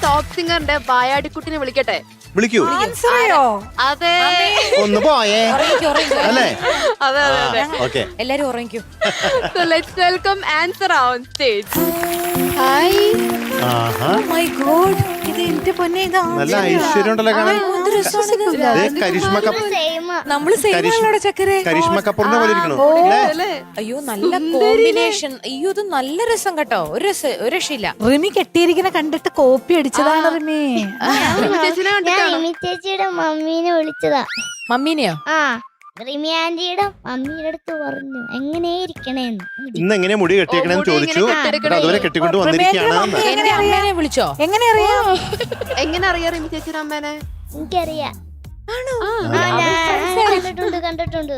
Top സിംഗറിന്റെ വായാടിക്കുട്ടിനെ വിളിക്കട്ടെ. വിളിക്കൂ. അതെ, ഒന്ന് പോയേ അല്ലേ? അതെ അതെ അതെ. ഓക്കെ, എല്ലാരും ഉറങ്ങിക്കൂ. So let's welcome Answer on stage. Hi. Aaha, my God, ഇത് എന്റെ പൊന്നെ, ഇതാ നല്ല ഐശ്വര്യം ഉണ്ടല്ലോ കാണാൻ. കരിഷ്മ കപൂർ, നമ്മള് സേവനോടെ ചക്കരെ. കരിഷ്മ കപൂറിനെ പോലെ ഇരിക്കണോ? അയ്യോ നല്ല കോമ്പിനേഷൻ. അയ്യോ ഇത് നല്ല രസം കേട്ടോ. ഒരു രക്ഷയില്ല. റിമി കെട്ടിയിരിക്കുന്ന കണ്ടിട്ട് കോപ്പി അടിച്ചതാണ് റിമി. ചേച്ചിനെ കണ്ടിട്ടാണോ? ചേച്ചിയുടെ മമ്മീനെ വിളിച്ചതാ. മമ്മീനെയോ? ആ, റിമി ആന്റിയുടെ മമ്മീടെ അടുത്ത് പറഞ്ഞു എങ്ങനെ ഇരിക്കണേന്ന്. ഇന്ന് എങ്ങനെയാ മുടി കെട്ടിയേക്കണെന്ന് ചോദിച്ചു. അതുവരെ കെട്ടിക്കൊണ്ട് വന്നിരിക്കുകയാണ്. എന്റെ അമ്മേനെ വിളിച്ചോ? എങ്ങനെ അറിയാം? എങ്ങനെ അറിയാം റിമി ചേച്ചിയുടെ അമ്മേനെ? എനിക്കറിയാം. ആണോ? കണ്ടിട്ടുണ്ട്.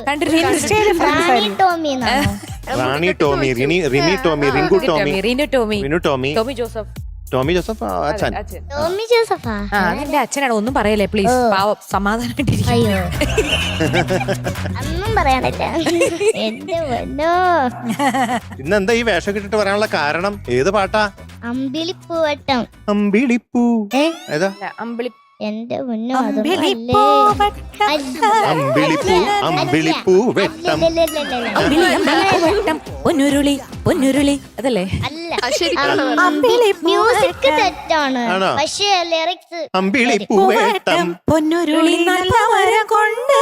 റാണി ടോമി എന്നാണോ? റാണി ടോമി, റിമി ടോമി, റിങ്കു ടോമി, റീനു ടോമി, വിനു ടോമി, ടോമി ജോസഫ്, ടോമി ജോസഫ് അച്ഛൻ. ടോമി ജോസഫാ? ആ അതെന്റെ അച്ഛനാണ്. ഒന്നും പറയല്ലേ പ്ലീസ്. പാവം, സമാധാനമായിട്ടിരിക്കും. അയ്യോ, ഒന്നും പറയാനില്ല. എന്റെ പൊന്നോ. ഇന്നെന്താ ഈ വേഷം കിട്ടിട്ട് വരാനുള്ള കാരണം? ഏത് പാട്ടാ? അമ്പിളിപ്പൂവട്ടം. അമ്പിളിപ്പൂ. ഏതാ? അമ്പിളി. എന്റെ പൊന്നോ, അമ്പിളിപ്പൂ, അമ്പിളിപ്പൂ വെട്ടം. പൊന്നുരുളി, പൊന്നുരുളി, അതല്ലേ? അല്ല, മ്യൂസിക് തെറ്റാണ്, പക്ഷേ ലിറിക്സ്. അമ്പിളിപ്പൂ വെട്ടം പൊന്നുരുളി നല്ല മരം കൊണ്ട്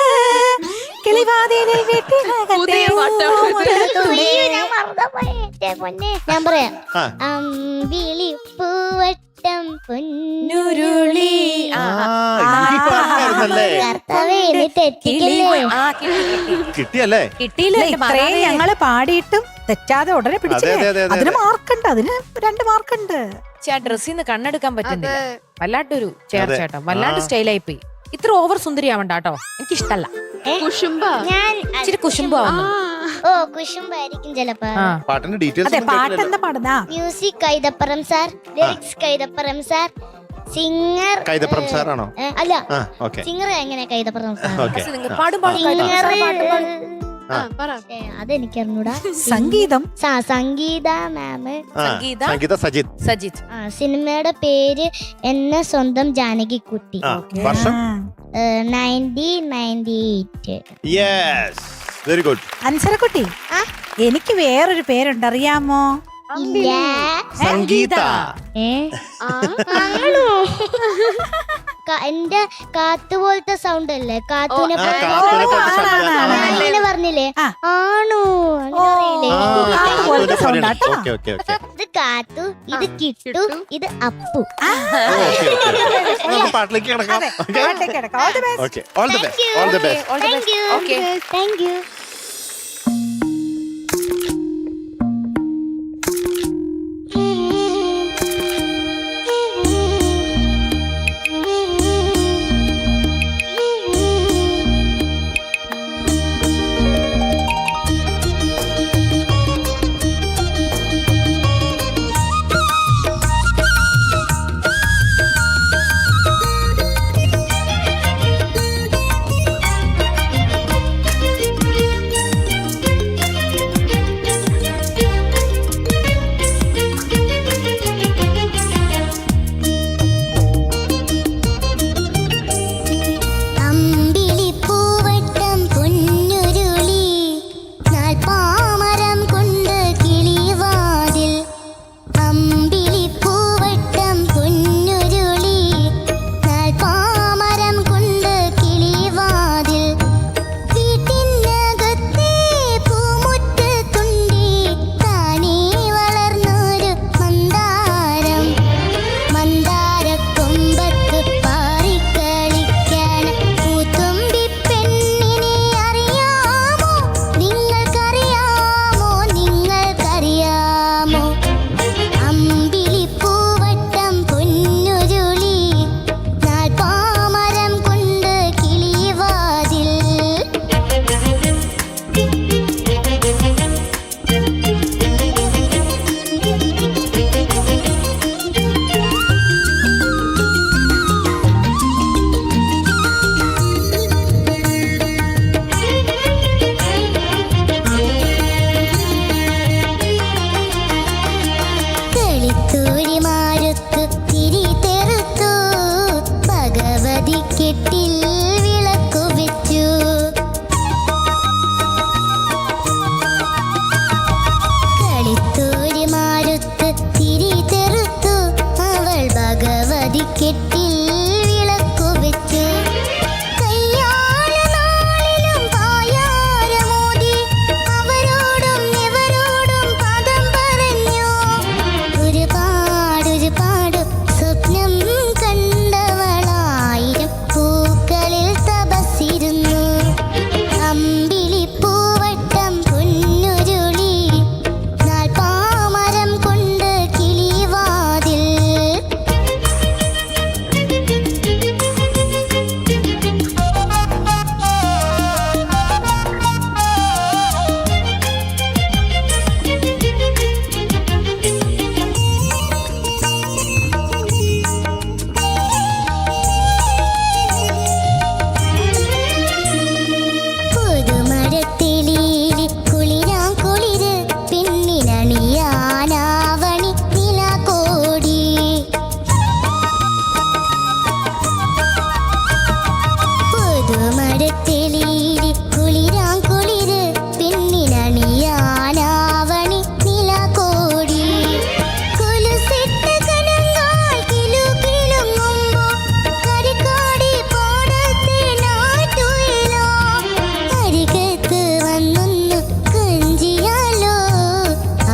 കിളിവാതിലിൽ പുതിയ ഞാൻ പറയാം. അമ്പിളിപ്പൂവട്ടം പൊന്നുരുളി. കർത്താവേ, നീ തെറ്റിക്കല്ലേ. കിട്ടിയല്ലേ? കിട്ടിയില്ല. ഇത്രയും ഞങ്ങള് പാടിയിട്ടും തെറ്റാതെ ഉടനെ പിടിച്ചേ. അതിന് മാർക്കുണ്ട്, അതിന് 2 മാർക്കുണ്ട്. ആ ഡ്രസ്സിൽ നിന്ന് കണ്ണെടുക്കാൻ പറ്റുന്നില്ല. വല്ലാണ്ടൊരു ചേർച്ചേട്ടം, വല്ലാണ്ട് സ്റ്റൈലായി പോയി. ഇത്ര ഓവർ സുന്ദരി ആവണ്ട കേട്ടോ, എനിക്കിഷ്ടല്ല. കുശുംബ. ഞാൻ ഇച്ചിരി കുശുമ്പാവുന്നു. ഓ, കുശുമ്പായിരിക്കും ചിലപ്പോ. പാട്ടിന്റെ ഡീറ്റെയിൽസ് അതെ, പാട്ട് എന്താ പാടുന്ന? Music Kaithapram sir, lyrics Kaithapram sir, singer Kaithapram sir ആണോ? അല്ല, ഓക്കെ, സിംഗർ എങ്ങനെ കൈതപ്പുറം സാർ? പാടും പാടും അതെനിക്കറിഞ്ഞൂടാ. സംഗീതം സംഗീത മാമ്. സംഗീത സജിത്. സജിത്. സിനിമയുടെ പേര് എന്നെ സ്വന്തം ജാനകിക്കുട്ടി. വർഷം 1998. Yes, very good. അൻസരക്കുട്ടി, എനിക്ക് വേറൊരു പേരുണ്ട്, അറിയാമോ? ഇല്ല. സംഗീത. എന്റെ കാത്തു പോലത്തെ സൗണ്ട് അല്ലേ? കാത്തുനെ അങ്ങനെ പറഞ്ഞില്ലേ? ആണോ? ഇത് കാത്തു, ഇത് കിട്ടു, ഇത് അപ്പു. പാട്ടിലേക്ക് കിടക്കാം. Okay, all the best, all the best. Thank you. കെട്ടിൽ വിളക്കു വെച്ച് കയ്യാല നാളിലും പായാരമോതി അവരോടും ഇവരോടും പദം പറഞ്ഞു ഒരുപാട് സ്വപ്നം കണ്ടവളായിരം പൂക്കളിൽ തപസ്സിരുന്നു അമ്പിളിപ്പൂവട്ടം പൊന്നുരുളി നാൽപ്പാമരം കൊണ്ട് കിളിവാതിൽ പുതുമരത്തിലീലി കുളിരാം കുളിര് പിന്നിലണിയാനാവണി നിലകോടി പുതുമരത്തിലീലി കുളിരാം കുളിര് പിന്നിലണിയാനാവണി നിലകോടി കൊലുസിട്ട് കനങ്കാൽ കിലുകിലുങ്ങുമ്പോ കരിക്കാടി പാടത്തെ നാട്ടുയിലോ അരികത്ത് വന്നൊന്നു കഞ്ചിയാലോ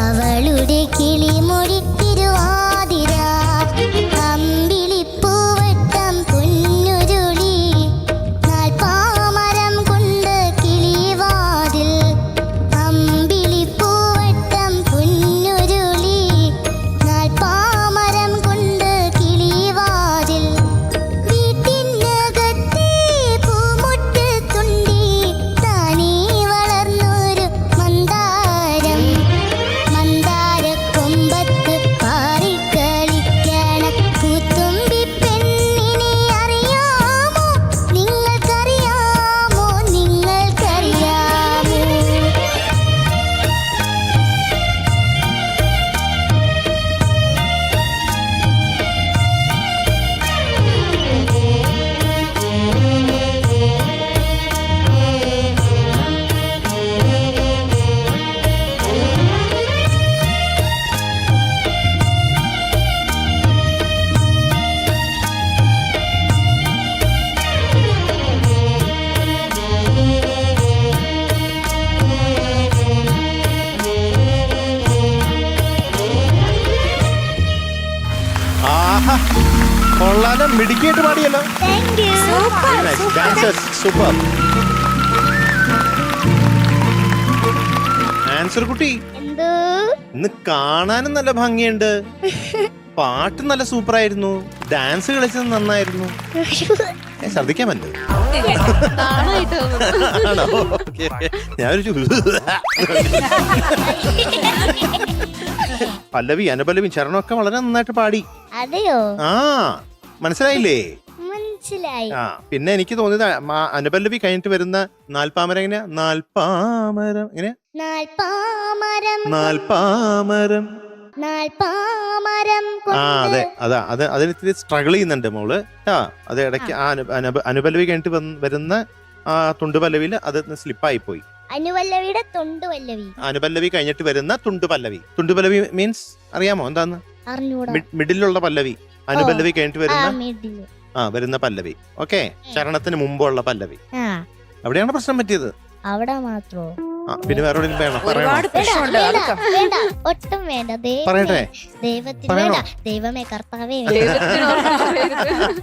അവളുടെ കിളിമൊഴി തിരുവാതിര അമ്പിളിപ്പൂവട്ടം പൊന്നുരുളി നാൽപ്പാമരം കൊണ്ട് കിളിവാതിൽ അമ്പിളിപ്പൂവട്ടം പൊന്നുരുളി നാൽപ്പാമരം കൊണ്ട് കിളിവാതിൽ വീട്ടിനകത്തെ പൂമുറ്റത്തുണ്ടി താനേ വളർന്നൊരു മന്ദാരം മന്ദാരക്കൊമ്പത്ത് പാറിക്കളിക്കണ പൂത്തുമ്പി പെണ്ണിനെ അറിയാമോ നിങ്ങൾക്കറിയാമോ നിങ്ങൾക്കറിയാമോ ആഹാ കൊള്ളാലോ, മിടുക്കിയായിട്ട് പാടിയല്ലോ. Thank you dancers super. Answer കുട്ടി, എന്തോ ഇന്ന് കാണാനും നല്ല ഭംഗിയുണ്ട്, പാട്ട് നല്ല സൂപ്പർ ആയിരുന്നു, ഡാൻസ് കളിച്ചത് നന്നായിരുന്നു. ശ്രദ്ധിക്കാൻ പറ്റും. നാണായിട്ട് തോന്നുന്നു. ആണോ? Okay. ഞാനൊരു പല്ലവി അനുപല്ലവി ചരണമൊക്കെ വളരെ നന്നായിട്ട് പാടി. അതെയോ ആ മനസ്സിലായില്ലേ? മനസ്സിലായി. ആ പിന്നെ എനിക്ക് തോന്നിയത് അനുപല്ലവി കഴിഞ്ഞിട്ട് വരുന്ന നാൽപ്പാമരം എങ്ങനെ? നാൽപ്പാമരം എങ്ങനെ? നാൽപ്പാമരം നാൽപ്പാമരം. നാൽപ്പാമരം ആ അതെ അത് അതിന് സ്ട്രഗിൾ ചെയ്യുന്നുണ്ട് മോള്. ആ അത് ഇടയ്ക്ക് ആ അനുപല്ലവി കഴിഞ്ഞിട്ട് വരുന്ന ആ തുണ്ടുപല്ലവിയിൽ അത് സ്ലിപ്പായി പോയി. അനുപല്ലവിയുടെ തൊണ്ടുപല്ലവി. അനുപല്ലവി കഴിഞ്ഞിട്ട് വരുന്ന തുണ്ടുപല്ലവി. തുണ്ടുപല്ലവി മീൻസ് അറിയാമോ എന്താന്ന്? അറിഞ്ഞൂടാ. മിഡിലുള്ള പല്ലവി. അനുപല്ലവി കഴിഞ്ഞിട്ട് വരുന്ന മിഡില്. വരുന്ന പല്ലവി. ഓക്കെ, ചരണത്തിന് മുമ്പുള്ള പല്ലവി. ആ അവിടെയാണ് പ്രശ്നം പറ്റിയത്. അവിടെ മാത്രോ? ആ പിന്നെ വേറെ എവിടെയും വേണം ഒരുപാട് പറയണോ? പ്രശ്നമുണ്ട്. അതൊക്കെ വേണ്ട, ഒട്ടും വേണ്ട. പറയട്ടെ? ദൈവത്തിന് പറയണോ? വേണ്ട. ദൈവമേ കർത്താവേ ദൈവത്തിന് ഓർമ്മ വരരുത്.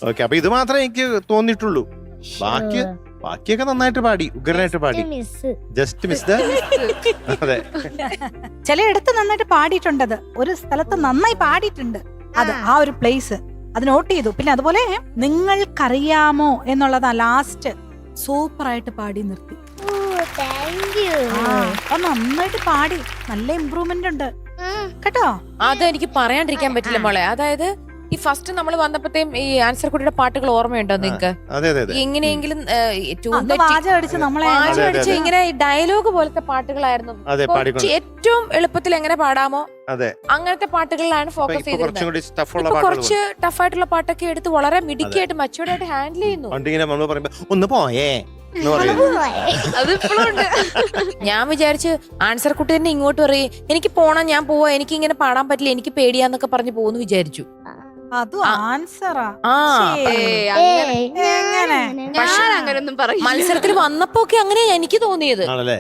ഓക്കെ, അപ്പൊ ഇത് മാത്രമേ എനിക്ക് തോന്നിയിട്ടുള്ളൂ. ബാക്കിയൊക്കെ നന്നായിട്ട് പാടി, ഉഗ്രനായിട്ട് പാടി. Just miss the. അതെ, ചിലയിടത്ത് നന്നായിട്ട് പാടിയിട്ടുണ്ടത്, ഒരു സ്ഥലത്ത് നന്നായി പാടിയിട്ടുണ്ട്. അത് ആ ഒരു പ്ലേസ് അത് നോട്ട് ചെയ്തു. പിന്നെ അതുപോലെ നിങ്ങൾക്കറിയാമോ എന്നുള്ളത് ലാസ്റ്റ് സൂപ്പർ ആയിട്ട് പാടി നിർത്തി. അത് നന്നായിട്ട് പാടി, നല്ല ഇമ്പ്രൂവ്മെന്റ് ഉണ്ട് കേട്ടോ. അത് എനിക്ക് പറയാണ്ടിരിക്കാൻ പറ്റില്ല മോളെ. അതായത് ഈ ഫസ്റ്റ് നമ്മൾ വന്നപ്പോഴത്തേയും ഈ ആൻസർ കുട്ടിയുടെ പാട്ടുകൾ ഓർമ്മയുണ്ടോ നിങ്ങക്ക്? എങ്ങനെയെങ്കിലും അടിച്ച് ഇങ്ങനെ ഡയലോഗ് പോലത്തെ പാട്ടുകളായിരുന്നു. ഏറ്റവും എളുപ്പത്തിൽ എങ്ങനെ പാടാമോ അങ്ങനത്തെ പാട്ടുകളിലാണ് ഫോക്കസ് ചെയ്തിരുന്നത്. ഇപ്പൊ കുറച്ച് ടഫായിട്ടുള്ള പാട്ടൊക്കെ എടുത്ത് വളരെ മിടുക്കിയായിട്ട് മച്ചുവറായിട്ട് ഹാൻഡിൽ ചെയ്യുന്നു. ഒന്ന് പോയേ ഞാൻ വിചാരിച്ച് ആൻസർ കുട്ടി തന്നെ ഇങ്ങോട്ട് പറയും എനിക്ക് പോണം, ഞാൻ പോവാ, എനിക്ക് ഇങ്ങനെ പാടാൻ പറ്റില്ല, എനിക്ക് പേടിയാന്നൊക്കെ പറഞ്ഞു പോകുന്നു വിചാരിച്ചു. അതും ആൻസറാ. ഏയ്, അങ്ങനെ എങ്ങനെ? ഞാൻ അങ്ങനൊന്നും പറയും. മത്സരത്തിൽ വന്നപ്പോ ഒക്കെ അങ്ങനെയാ എനിക്ക് തോന്നിയത്. ആണല്ലേ?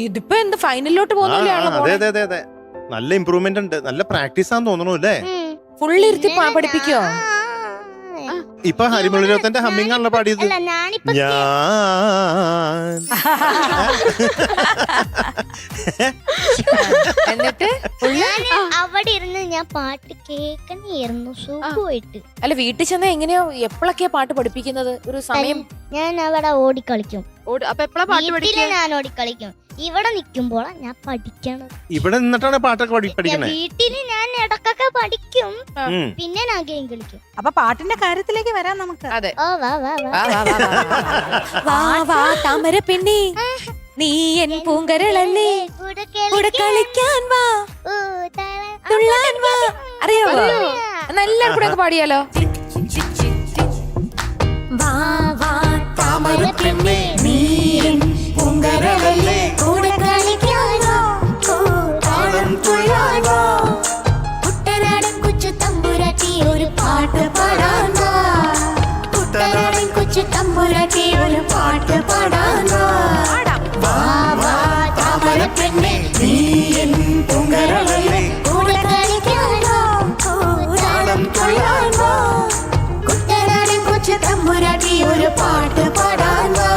ഇതിപ്പോ എന്ത് ഫൈനലിലോട്ട് പോകുന്നില്ലാണല്ലോ. അതെ അതെ അതെ, നല്ല ഇമ്പ്രൂവ്മെന്റ് ഉണ്ട്, നല്ല പ്രാക്ടീസ് ആണെന്ന് തോന്നുന്നു അല്ലേ? ഫുള്ളിരുത്തി പഠിപ്പിക്കോ? ഇപ്പൊ ഹരിമുള്ളിലോത്തന്റെ ഹമ്മിങ് ആണല്ലോ പാടിയത്. അല്ല ഞാനിപ്പോ ഞാൻ എന്നിട്ട് അവിടെ ഇരുന്ന് ഞാൻ പാട്ട് കേൾക്കണായിരുന്നു സുഖമായിട്ട്. അല്ല വീട്ടിൽ ചെന്ന എങ്ങനെയോ എപ്പോഴൊക്കെയാ പാട്ട് പഠിപ്പിക്കുന്നത്? ഒരു സമയം ഞാൻ അവിടെ ഓടിക്കളിക്കും. അപ്പൊ എപ്പോഴാ പാട്ട് വീട്ടില് പഠിക്കുക? ഞാൻ ഓടിക്കളിക്കും. ഇവിടെ നിക്കുമ്പോഴാ ഞാൻ പഠിക്കണം. ഇവിടെ നിന്നിട്ടാണ് പാട്ടൊക്കെ പഠിക്കണേ. വീട്ടില് ഞാൻ ഇടക്കൊക്കെ പഠിക്കും, പിന്നെ ഞാൻ ഗെയിം കളിക്കും. അപ്പൊ പാട്ടിന്റെ കാര്യത്തിലേക്ക് വരാം നമുക്ക്. അതെ. ഓ വാ വാ വാ. വാ, വാ, വാ, വാ. വാ, വാ, താമര പെണ്ണേ, നീ എൻ പൂങ്കരളല്ലേ, കൂടെ കളിക്കാൻ വാ, ഓ, താളം. തുള്ളാൻ വാ. അറിയാവോ? എല്ലാവരും കൂടെ ഒക്കെ പാടിയാലോ? വാ, വാ, താമര പെണ്ണേ, നീ എൻ പൂങ്കരളല്ലേ, കൂടെ കളിക്കാൻ വാ, താളം തുള്ളാൻ വാ, കുട്ടനാടൻ കൊച്ചു തമ്പുരാട്ടി ഒരു പാട്ട് പാടാൻ വാ, കുട്ടനാടൻ കൊച്ചു തമ്പുരാട്ടി ഒരു പാട്ട് പാടാൻ വാ. വാ വാ താമര പെണ്ണേ, നീ എൻ പൂങ്കരളല്ലേ, കൂടെ കളിക്കാൻ വാ, താളം തുള്ളാൻ വാ, കുട്ടനാടൻ കൊച്ചു തമ്പുരാട്ടി ഒരു പാട്ട് പാടാൻ വാ,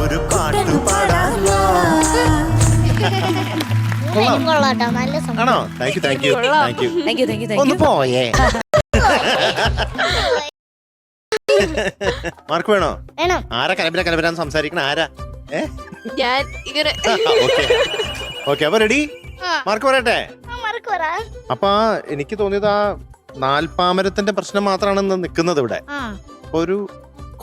ഒരു പാട്ട് പാടാൻ. കൊള്ളാട്ടോ, നല്ല സംഭവം. ആണോ? Thank you thank you thank you. Thank you thank you thank ഒന്ന് യു. പോയേ. മാർക്ക് വേണോ? വേണം. ആരാ കലബില കലബിലാന്ന് സംസാരിക്കണ ആരാ? ഞാൻ ഇങ്ങനെ ഓക്കെ, അപ്പൊ റെഡി? മാർക്ക് പറയട്ടെ. മാർക്ക് പറ. അപ്പൊ എനിക്ക് തോന്നിയത് ആ നാൽപ്പാമരത്തിന്റെ പ്രശ്നം മാത്രമാണ് നിൽക്കുന്നത് ഇവിടെ. അപ്പൊ ഒരു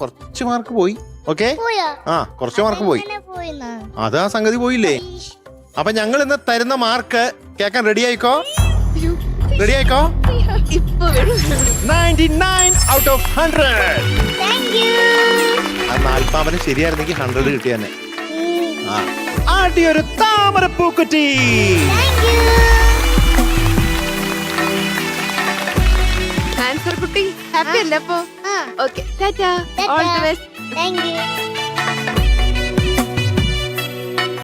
കുറച്ച് മാർക്ക് പോയി. ഓക്കെ, പോയാ? ആ കുറച്ച് മാർക്ക് പോയി. എങ്ങനെ പോയിന്നാ? അത് ആ സംഗതി പോയില്ലേ? അപ്പൊ ഞങ്ങൾ ഇന്ന് തരുന്ന മാർക്ക് കേക്കാൻ റെഡി ആയിക്കോ? റെഡി ആയിക്കോ? ഇപ്പൊ വരും. 99 ഔട്ട് ഓഫ് 100. Thank you. ആ നാൽപ്പാമരം ശരിയായിരുന്നെങ്കിൽ 100 കിട്ടിയാനെ. ആദ്യൊരു താമര പൂക്കുറ്റി. Thank you. ആൻസർ കുട്ടി ഹാപ്പി അല്ലേ? അപ്പൊ okay, Tata, all the best. Thank you.